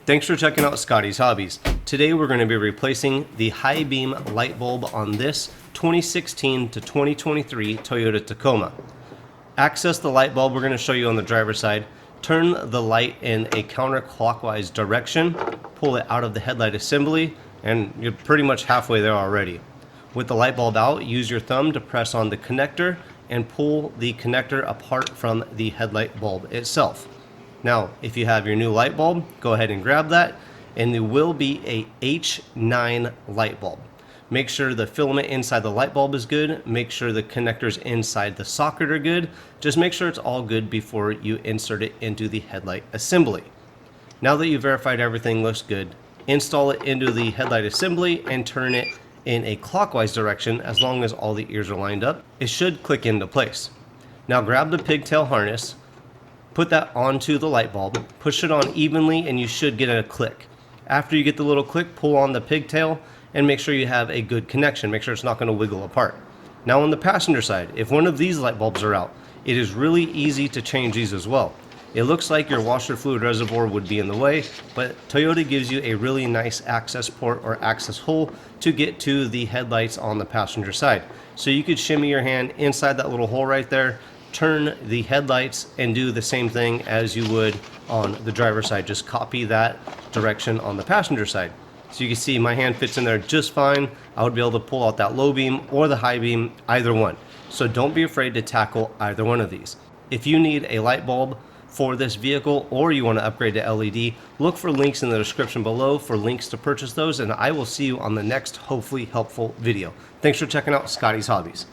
Thanks for checking out Scotties Hobbies. Today we're going to be replacing the high beam light bulb on this 2016 to 2023 Toyota Tacoma. Access the light bulb we're going to show you on the driver's side. Turn the light in a counterclockwise direction, pull it out of the headlight assembly, and you're pretty much halfway there already. With the light bulb out, use your thumb to press on the connector and pull the connector apart from the headlight bulb itself. Now, if you have your new light bulb, go ahead and grab that, and there will be a H9 light bulb. Make sure the filament inside the light bulb is good. Make sure the connectors inside the socket are good. Just make sure it's all good before you insert it into the headlight assembly. Now that you've verified everything looks good, install it into the headlight assembly and turn it in a clockwise direction. As long as all the ears are lined up, it should click into place. Now grab the pigtail harness, put that onto the light bulb, push it on evenly, and you should get a click. After you get the little click, pull on the pigtail and make sure you have a good connection. Make sure it's not going to wiggle apart. Now on the passenger side, if one of these light bulbs are out, it is really easy to change these as well. It looks like your washer fluid reservoir would be in the way, but Toyota gives you a really nice access port or access hole to get to the headlights on the passenger side. So you could shimmy your hand inside that little hole right there, turn the headlights, and do the same thing as you would on the driver's side. Just copy that direction on the passenger side. So you can see my hand fits in there just fine. I would be able to pull out that low beam or the high beam, either one. So don't be afraid to tackle either one of these. If you need a light bulb for this vehicle or you want to upgrade to LED, look for links in the description below for links to purchase those, and I will see you on the next hopefully helpful video. Thanks for checking out Scotties Hobbies.